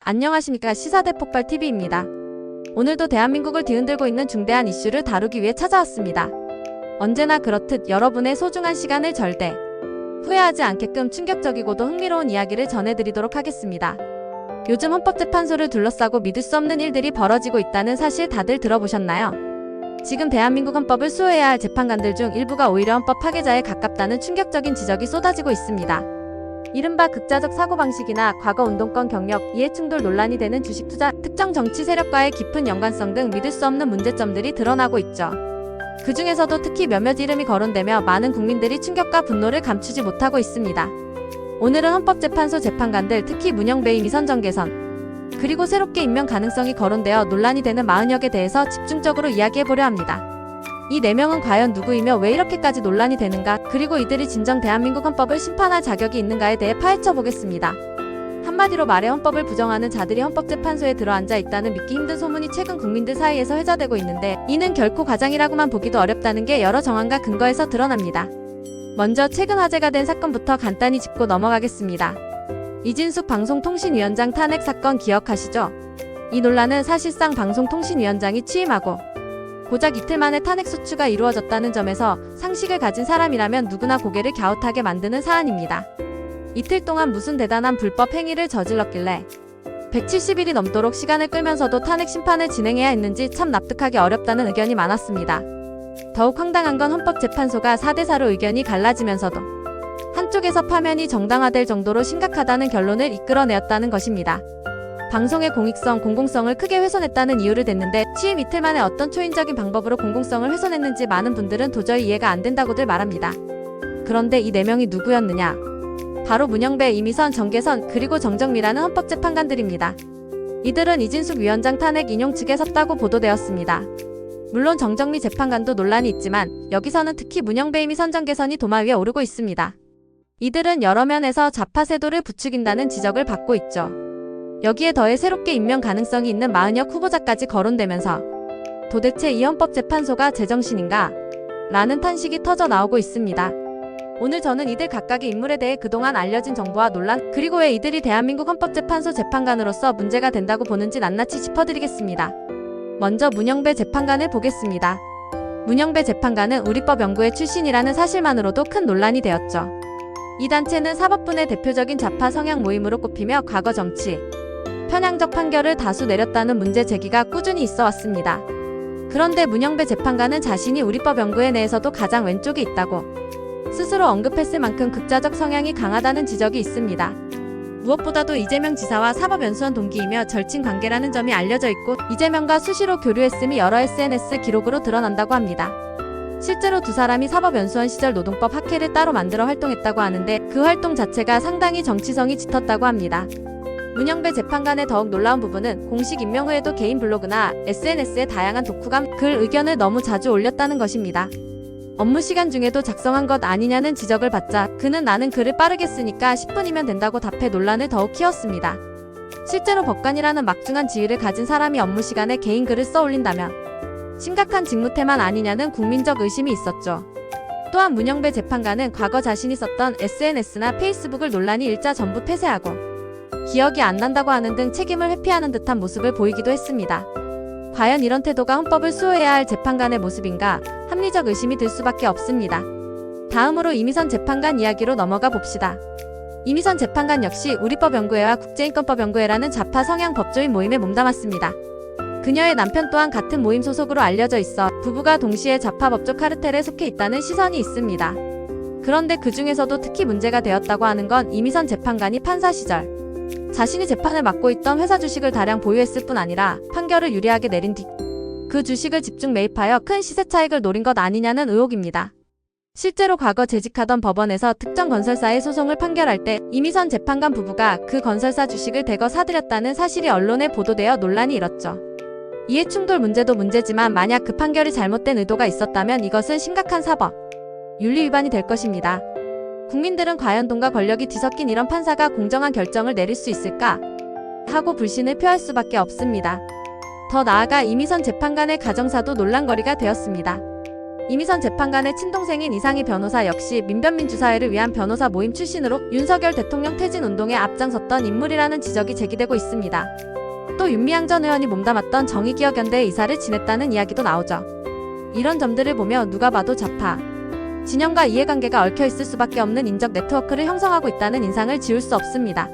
안녕하십니까. 시사대폭발TV입니다. 오늘도 대한민국을 뒤흔들고 있는 중대한 이슈를 다루기 위해 찾아왔습니다. 언제나 그렇듯 여러분의 소중한 시간을 절대 후회하지 않게끔 충격적이고도 흥미로운 이야기를 전해드리도록 하겠습니다. 요즘 헌법재판소를 둘러싸고 믿을 수 없는 일들이 벌어지고 있다는 사실 다들 들어보셨나요? 지금 대한민국 헌법을 수호해야 할 재판관들 중 일부가 오히려 헌법 파괴자에 가깝다는 충격적인 지적이 쏟아지고 있습니다. 이른바 극자적 사고방식이나 과거 운동권 경력, 이해충돌 논란이 되는 주식투자, 특정 정치 세력과의 깊은 연관성 등 믿을 수 없는 문제점들이 드러나고 있죠. 그 중에서도 특히 몇몇 이름이 거론되며 많은 국민들이 충격과 분노를 감추지 못하고 있습니다. 오늘은 헌법재판소 재판관들, 특히 문영배, 이미선 전 개선, 그리고 새롭게 임명 가능성이 거론되어 논란이 되는 40여개 대해서 집중적으로 이야기해보려 합니다. 이 4명은 과연 누구이며 왜 이렇게까지 논란이 되는가, 그리고 이들이 진정 대한민국 헌법을 심판할 자격이 있는가에 대해 파헤쳐보겠습니다. 한마디로 말해 헌법을 부정하는 자들이 헌법재판소에 들어앉아 있다는 믿기 힘든 소문이 최근 국민들 사이에서 회자되고 있는데, 이는 결코 과장이라고만 보기도 어렵다는 게 여러 정황과 근거에서 드러납니다. 먼저 최근 화제가 된 사건부터 간단히 짚고 넘어가겠습니다. 이진숙 방송통신위원장 탄핵 사건 기억하시죠? 이 논란은 사실상 방송통신위원장이 취임하고 고작 이틀 만에 탄핵 소추가 이루어졌다는 점에서 상식을 가진 사람이라면 누구나 고개를 갸웃하게 만드는 사안입니다. 이틀 동안 무슨 대단한 불법 행위를 저질렀길래 170일이 넘도록 시간을 끌면서도 탄핵 심판을 진행해야 했는지 참 납득하기 어렵다는 의견이 많았습니다. 더욱 황당한 건 헌법재판소가 4대4로 의견이 갈라지면서도 한쪽에서 파면이 정당화될 정도로 심각하다는 결론을 이끌어내었다는 것입니다. 방송의 공익성, 공공성을 크게 훼손했다는 이유를 댔는데, 취임 이틀 만에 어떤 초인적인 방법으로 공공성을 훼손했는지 많은 분들은 도저히 이해가 안 된다고들 말합니다. 그런데 이 4명이 누구였느냐? 바로 문영배, 이미선, 정계선, 그리고 정정미라는 헌법재판관들입니다. 이들은 이진숙 위원장 탄핵 인용 측에 섰다고 보도되었습니다. 물론 정정미 재판관도 논란이 있지만 여기서는 특히 문영배, 이미선, 정계선이 도마 위에 오르고 있습니다. 이들은 여러 면에서 좌파세도를 부추긴다는 지적을 받고 있죠. 여기에 더해 새롭게 임명 가능성이 있는 40여 후보자까지 거론되면서 도대체 이 헌법재판소가 제정신인가? 라는 탄식이 터져 나오고 있습니다. 오늘 저는 이들 각각의 인물에 대해 그동안 알려진 정보와 논란, 그리고 왜 이들이 대한민국 헌법재판소 재판관으로서 문제가 된다고 보는지 낱낱이 짚어드리겠습니다. 먼저 문영배 재판관을 보겠습니다. 문영배 재판관은 우리법연구회 출신이라는 사실만으로도 큰 논란이 되었죠. 이 단체는 사법부의 대표적인 좌파 성향 모임으로 꼽히며 과거 정치 편향적 판결을 다수 내렸다는 문제 제기가 꾸준히 있어 왔습니다. 그런데 문영배 재판관은 자신이 우리법연구회 내에서도 가장 왼쪽에 있다고 스스로 언급했을 만큼 극자적 성향이 강하다는 지적이 있습니다. 무엇보다도 이재명 지사와 사법연수원 동기이며 절친 관계라는 점이 알려져 있고, 이재명과 수시로 교류했음이 여러 SNS 기록으로 드러난다고 합니다. 실제로 두 사람이 사법연수원 시절 노동법 학회를 따로 만들어 활동했다고 하는데, 그 활동 자체가 상당히 정치성이 짙었다고 합니다. 문영배 재판관의 더욱 놀라운 부분은 공식 임명 후에도 개인 블로그나 SNS에 다양한 독후감, 글, 의견을 너무 자주 올렸다는 것입니다. 업무 시간 중에도 작성한 것 아니냐는 지적을 받자 그는 나는 글을 빠르게 쓰니까 10분이면 된다고 답해 논란을 더욱 키웠습니다. 실제로 법관이라는 막중한 지위를 가진 사람이 업무 시간에 개인 글을 써 올린다면 심각한 직무태만 아니냐는 국민적 의심이 있었죠. 또한 문영배 재판관은 과거 자신이 썼던 SNS나 페이스북을 논란이 일자 전부 폐쇄하고 기억이 안 난다고 하는 등 책임을 회피하는 듯한 모습을 보이기도 했습니다. 과연 이런 태도가 헌법을 수호해야 할 재판관의 모습인가? 합리적 의심이 들 수밖에 없습니다. 다음으로 이미선 재판관 이야기로 넘어가 봅시다. 이미선 재판관 역시 우리법연구회와 국제인권법연구회라는 좌파 성향 법조인 모임에 몸담았습니다. 그녀의 남편 또한 같은 모임 소속으로 알려져 있어 부부가 동시에 좌파 법조 카르텔에 속해 있다는 시선이 있습니다. 그런데 그 중에서도 특히 문제가 되었다고 하는 건 이미선 재판관이 판사 시절 자신이 재판을 맡고 있던 회사 주식을 다량 보유했을 뿐 아니라 판결을 유리하게 내린 뒤 그 주식을 집중 매입하여 큰 시세 차익을 노린 것 아니냐는 의혹입니다. 실제로 과거 재직하던 법원에서 특정 건설사의 소송을 판결할 때 이미선 재판관 부부가 그 건설사 주식을 대거 사들였다는 사실이 언론에 보도되어 논란이 일었죠. 이해충돌 문제도 문제지만 만약 그 판결이 잘못된 의도가 있었다면 이것은 심각한 사법 윤리 위반이 될 것입니다. 국민들은 과연 돈과 권력이 뒤섞인 이런 판사가 공정한 결정을 내릴 수 있을까? 하고 불신을 표할 수밖에 없습니다. 더 나아가 이미선 재판관의 가정사도 논란거리가 되었습니다. 이미선 재판관의 친동생인 이상희 변호사 역시 민변민주사회를 위한 변호사 모임 출신으로 윤석열 대통령 퇴진운동에 앞장섰던 인물이라는 지적이 제기되고 있습니다. 또 윤미향 전 의원이 몸담았던 정의기억연대의 이사를 지냈다는 이야기도 나오죠. 이런 점들을 보며 누가 봐도 좌파 진영과 이해관계가 얽혀있을 수밖에 없는 인적 네트워크를 형성하고 있다는 인상을 지울 수 없습니다.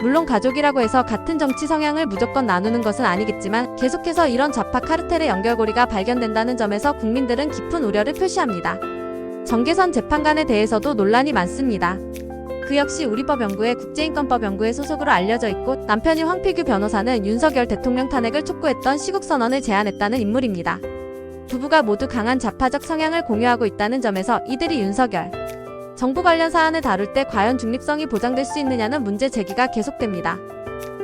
물론 가족이라고 해서 같은 정치 성향을 무조건 나누는 것은 아니겠지만 계속해서 이런 좌파 카르텔의 연결고리가 발견된다는 점에서 국민들은 깊은 우려를 표시합니다. 정계선 재판관에 대해서도 논란이 많습니다. 그 역시 우리법연구회 국제인권법연구회 소속으로 알려져 있고 남편인 황필규 변호사는 윤석열 대통령 탄핵을 촉구했던 시국선언을 제안했다는 인물입니다. 부부가 모두 강한 좌파적 성향을 공유하고 있다는 점에서 이들이 윤석열 정부 관련 사안을 다룰 때 과연 중립성이 보장될 수 있느냐는 문제 제기가 계속됩니다.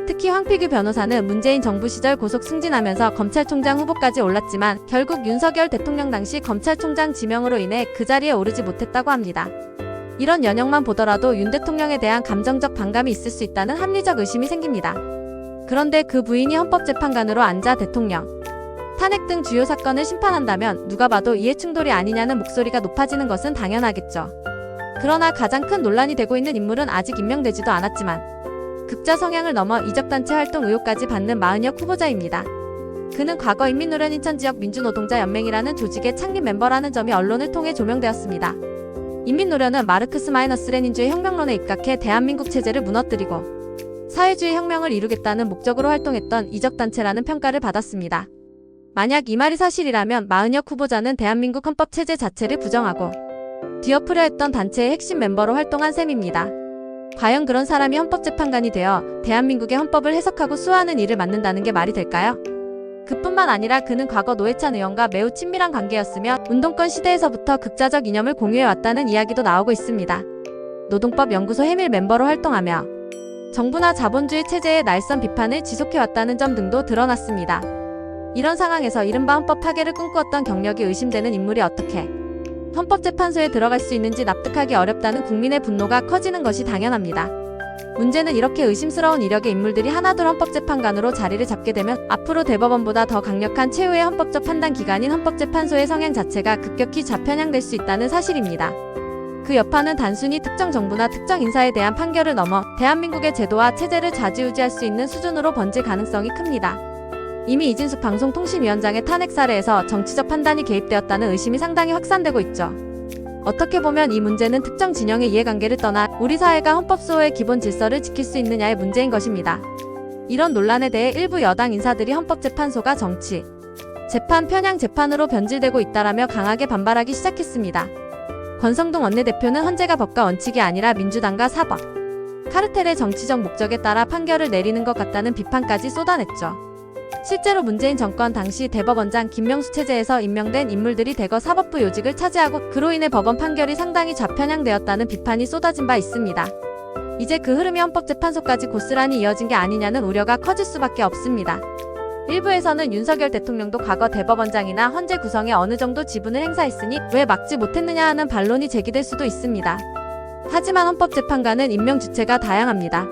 특히 황필규 변호사는 문재인 정부 시절 고속 승진하면서 검찰총장 후보까지 올랐지만 결국 윤석열 대통령 당시 검찰총장 지명으로 인해 그 자리에 오르지 못했다고 합니다. 이런 연영만 보더라도 윤 대통령에 대한 감정적 반감이 있을 수 있다는 합리적 의심이 생깁니다. 그런데 그 부인이 헌법재판관으로 앉아 대통령 탄핵 등 주요 사건을 심판한다면 누가 봐도 이해충돌이 아니냐는 목소리가 높아지는 것은 당연하겠죠. 그러나 가장 큰 논란이 되고 있는 인물은 아직 임명되지도 않았지만 극자 성향을 넘어 이적단체 활동 의혹까지 받는 마은혁 후보자입니다. 그는 과거 인민노련 인천지역 민주노동자연맹이라는 조직의 창립 멤버라는 점이 언론을 통해 조명되었습니다. 인민노련은 마르크스-레닌주의 혁명론에 입각해 대한민국 체제를 무너뜨리고 사회주의 혁명을 이루겠다는 목적으로 활동했던 이적단체라는 평가를 받았습니다. 만약 이 말이 사실이라면 마은혁 후보자는 대한민국 헌법체제 자체를 부정하고 뒤엎으려 했던 단체의 핵심 멤버로 활동한 셈입니다. 과연 그런 사람이 헌법재판관이 되어 대한민국의 헌법을 해석하고 수호하는 일을 맡는다는 게 말이 될까요? 그뿐만 아니라 그는 과거 노회찬 의원과 매우 친밀한 관계였으며 운동권 시대에서부터 극자적 이념을 공유해왔다는 이야기도 나오고 있습니다. 노동법 연구소 해밀 멤버로 활동하며 정부나 자본주의 체제의 날선 비판을 지속해왔다는 점 등도 드러났습니다. 이런 상황에서 이른바 헌법 파괴를 꿈꾸었던 경력이 의심되는 인물이 어떻게 헌법재판소에 들어갈 수 있는지 납득하기 어렵다는 국민의 분노가 커지는 것이 당연합니다. 문제는 이렇게 의심스러운 이력의 인물들이 하나둘 헌법재판관으로 자리를 잡게 되면 앞으로 대법원보다 더 강력한 최후의 헌법적 판단 기관인 헌법재판소의 성향 자체가 급격히 좌편향될 수 있다는 사실입니다. 그 여파는 단순히 특정 정부나 특정 인사에 대한 판결을 넘어 대한민국의 제도와 체제를 좌지우지할 수 있는 수준으로 번질 가능성이 큽니다. 이미 이진숙 방송통신위원장의 탄핵 사례에서 정치적 판단이 개입되었다는 의심이 상당히 확산되고 있죠. 어떻게 보면 이 문제는 특정 진영의 이해관계를 떠나 우리 사회가 헌법수호의 기본 질서를 지킬 수 있느냐의 문제인 것입니다. 이런 논란에 대해 일부 여당 인사들이 헌법재판소가 정치, 재판 편향 재판으로 변질되고 있다라며 강하게 반발하기 시작했습니다. 권성동 원내대표는 헌재가 법과 원칙이 아니라 민주당과 사법, 카르텔의 정치적 목적에 따라 판결을 내리는 것 같다는 비판까지 쏟아냈죠. 실제로 문재인 정권 당시 대법원장 김명수 체제에서 임명된 인물들이 대거 사법부 요직을 차지하고 그로 인해 법원 판결이 상당히 좌편향되었다는 비판이 쏟아진 바 있습니다. 이제 그 흐름이 헌법재판소까지 고스란히 이어진 게 아니냐는 우려가 커질 수밖에 없습니다. 일부에서는 윤석열 대통령도 과거 대법원장이나 헌재 구성에 어느 정도 지분을 행사했으니 왜 막지 못했느냐 하는 반론이 제기될 수도 있습니다. 하지만 헌법재판관은 임명 주체가 다양합니다.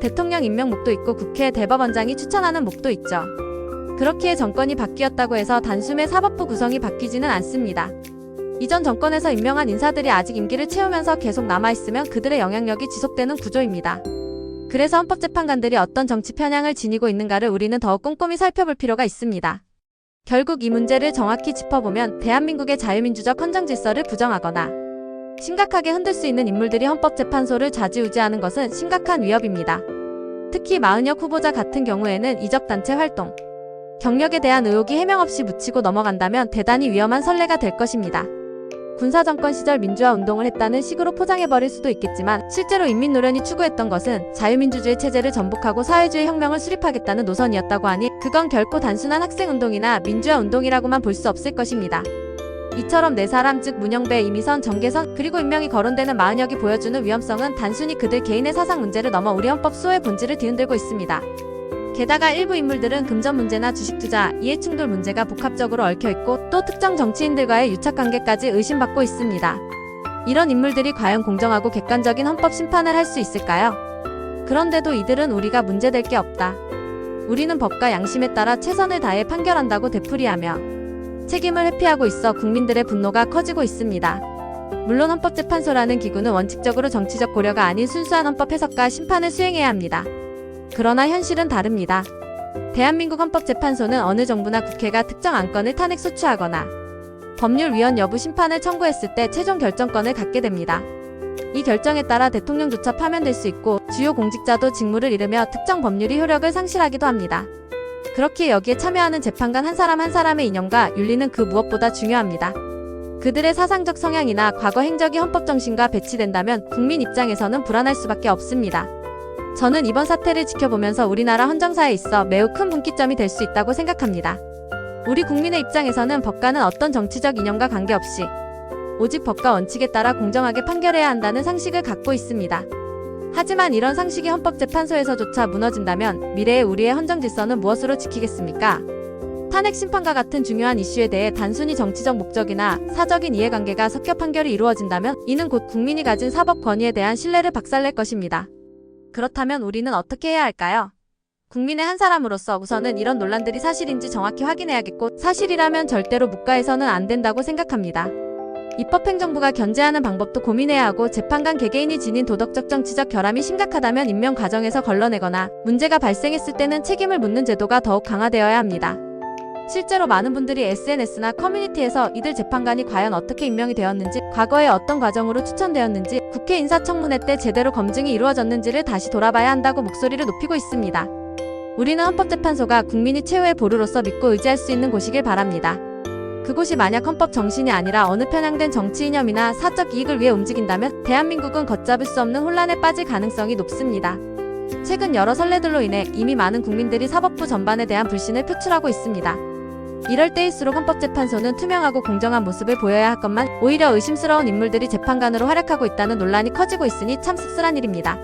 대통령 임명목도 있고 국회 대법원장이 추천하는 목도 있죠. 그렇기에 정권이 바뀌었다고 해서 단숨에 사법부 구성이 바뀌지는 않습니다. 이전 정권에서 임명한 인사들이 아직 임기를 채우면서 계속 남아있으면 그들의 영향력이 지속되는 구조입니다. 그래서 헌법재판관들이 어떤 정치 편향을 지니고 있는가를 우리는 더욱 꼼꼼히 살펴볼 필요가 있습니다. 결국 이 문제를 정확히 짚어보면 대한민국의 자유민주적 헌정 질서를 부정하거나 심각하게 흔들 수 있는 인물들이 헌법재판소를 좌지우지하는 것은 심각한 위협입니다. 특히 마은혁 후보자 같은 경우에는 이적단체 활동, 경력에 대한 의혹이 해명 없이 묻히고 넘어간다면 대단히 위험한 선례가 될 것입니다. 군사정권 시절 민주화 운동을 했다는 식으로 포장해버릴 수도 있겠지만 실제로 인민노련이 추구했던 것은 자유민주주의 체제를 전복하고 사회주의 혁명을 수립하겠다는 노선이었다고 하니 그건 결코 단순한 학생운동이나 민주화 운동이라고만 볼 수 없을 것입니다. 이처럼 네 사람 즉 문영배, 이미선, 정계선 그리고 임명이 거론되는 마은혁이 보여주는 위험성은 단순히 그들 개인의 사상 문제를 넘어 우리 헌법 수호의 본질을 뒤흔들고 있습니다. 게다가 일부 인물들은 금전 문제나 주식 투자, 이해충돌 문제가 복합적으로 얽혀있고 또 특정 정치인들과의 유착관계까지 의심받고 있습니다. 이런 인물들이 과연 공정하고 객관적인 헌법 심판을 할 수 있을까요? 그런데도 이들은 우리가 문제될 게 없다. 우리는 법과 양심에 따라 최선을 다해 판결한다고 되풀이하며 책임을 회피하고 있어 국민들의 분노가 커지고 있습니다. 물론 헌법재판소라는 기구는 원칙적으로 정치적 고려가 아닌 순수한 헌법 해석과 심판을 수행해야 합니다. 그러나 현실은 다릅니다. 대한민국 헌법재판소는 어느 정부나 국회가 특정 안건을 탄핵 소추하거나 법률 위헌 여부 심판을 청구했을 때 최종 결정권을 갖게 됩니다. 이 결정에 따라 대통령조차 파면될 수 있고 주요 공직자도 직무를 잃으며 특정 법률이 효력을 상실하기도 합니다. 그렇기에 여기에 참여하는 재판관 한 사람 한 사람의 이념과 윤리는 그 무엇보다 중요합니다. 그들의 사상적 성향이나 과거 행적이 헌법 정신과 배치된다면 국민 입장에서는 불안할 수밖에 없습니다. 저는 이번 사태를 지켜보면서 우리나라 헌정사에 있어 매우 큰 분기점이 될 수 있다고 생각합니다. 우리 국민의 입장에서는 법관은 어떤 정치적 이념과 관계없이 오직 법과 원칙에 따라 공정하게 판결해야 한다는 상식을 갖고 있습니다. 하지만 이런 상식이 헌법재판소에서조차 무너진다면 미래의 우리의 헌정질서는 무엇으로 지키겠습니까? 탄핵 심판과 같은 중요한 이슈에 대해 단순히 정치적 목적이나 사적인 이해관계가 섞여 판결이 이루어진다면 이는 곧 국민이 가진 사법 권위에 대한 신뢰를 박살낼 것입니다. 그렇다면 우리는 어떻게 해야 할까요? 국민의 한 사람으로서 우선은 이런 논란들이 사실인지 정확히 확인해야겠고 사실이라면 절대로 묵과해서는 안 된다고 생각합니다. 입법행정부가 견제하는 방법도 고민해야 하고 재판관 개개인이 지닌 도덕적 정치적 결함이 심각하다면 임명 과정에서 걸러내거나 문제가 발생했을 때는 책임을 묻는 제도가 더욱 강화되어야 합니다. 실제로 많은 분들이 SNS나 커뮤니티에서 이들 재판관이 과연 어떻게 임명이 되었는지, 과거에 어떤 과정으로 추천되었는지, 국회 인사청문회 때 제대로 검증이 이루어졌는지를 다시 돌아봐야 한다고 목소리를 높이고 있습니다. 우리는 헌법재판소가 국민이 최후의 보루로서 믿고 의지할 수 있는 곳이길 바랍니다. 그곳이 만약 헌법 정신이 아니라 어느 편향된 정치 이념이나 사적 이익을 위해 움직인다면 대한민국은 걷잡을 수 없는 혼란에 빠질 가능성이 높습니다. 최근 여러 선례들로 인해 이미 많은 국민들이 사법부 전반에 대한 불신을 표출하고 있습니다. 이럴 때일수록 헌법재판소는 투명하고 공정한 모습을 보여야 할 것만 오히려 의심스러운 인물들이 재판관으로 활약하고 있다는 논란이 커지고 있으니 참 씁쓸한 일입니다.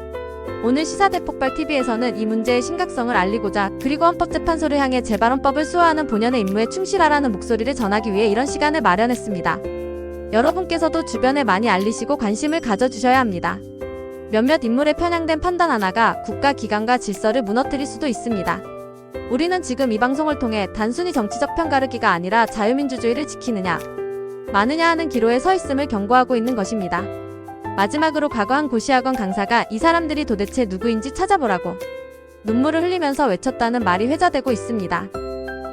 오늘 시사대폭발TV에서는 이 문제의 심각성을 알리고자 그리고 헌법재판소를 향해 제발 헌법을 수호하는 본연의 임무에 충실하라는 목소리를 전하기 위해 이런 시간을 마련했습니다. 여러분께서도 주변에 많이 알리시고 관심을 가져주셔야 합니다. 몇몇 인물의 편향된 판단 하나가 국가 기강과 질서를 무너뜨릴 수도 있습니다. 우리는 지금 이 방송을 통해 단순히 정치적 편 가르기가 아니라 자유민주주의를 지키느냐 마느냐 하는 기로에 서 있음을 경고하고 있는 것입니다. 마지막으로 과거 한 고시학원 강사가 이 사람들이 도대체 누구인지 찾아보라고 눈물을 흘리면서 외쳤다는 말이 회자되고 있습니다.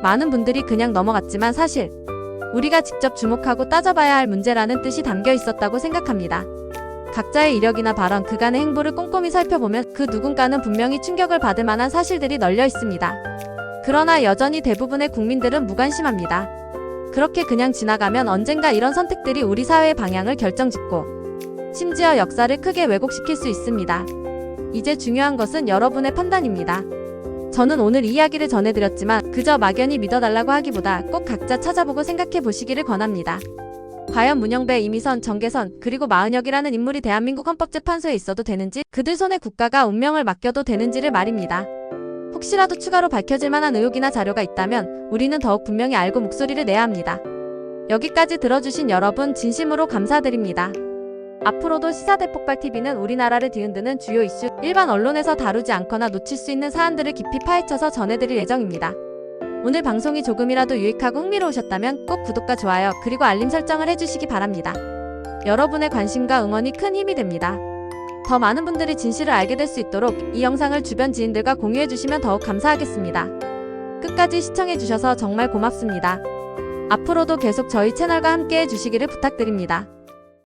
많은 분들이 그냥 넘어갔지만 사실 우리가 직접 주목하고 따져봐야 할 문제라는 뜻이 담겨 있었다고 생각합니다. 각자의 이력이나 발언, 그간의 행보를 꼼꼼히 살펴보면 그 누군가는 분명히 충격을 받을 만한 사실들이 널려 있습니다. 그러나 여전히 대부분의 국민들은 무관심합니다. 그렇게 그냥 지나가면 언젠가 이런 선택들이 우리 사회의 방향을 결정짓고 심지어 역사를 크게 왜곡시킬 수 있습니다. 이제 중요한 것은 여러분의 판단입니다. 저는 오늘 이 이야기를 전해드렸지만 그저 막연히 믿어달라고 하기보다 꼭 각자 찾아보고 생각해 보시기를 권합니다. 과연 문영배, 이미선, 정계선, 그리고 마은혁이라는 인물이 대한민국 헌법재판소에 있어도 되는지, 그들 손에 국가가 운명을 맡겨도 되는지를 말입니다. 혹시라도 추가로 밝혀질 만한 의혹이나 자료가 있다면 우리는 더욱 분명히 알고 목소리를 내야 합니다. 여기까지 들어주신 여러분 진심으로 감사드립니다. 앞으로도 시사대폭발TV는 우리나라를 뒤흔드는 주요 이슈, 일반 언론에서 다루지 않거나 놓칠 수 있는 사안들을 깊이 파헤쳐서 전해드릴 예정입니다. 오늘 방송이 조금이라도 유익하고 흥미로우셨다면 꼭 구독과 좋아요 그리고 알림 설정을 해주시기 바랍니다. 여러분의 관심과 응원이 큰 힘이 됩니다. 더 많은 분들이 진실을 알게 될 수 있도록 이 영상을 주변 지인들과 공유해주시면 더욱 감사하겠습니다. 끝까지 시청해주셔서 정말 고맙습니다. 앞으로도 계속 저희 채널과 함께 해주시기를 부탁드립니다.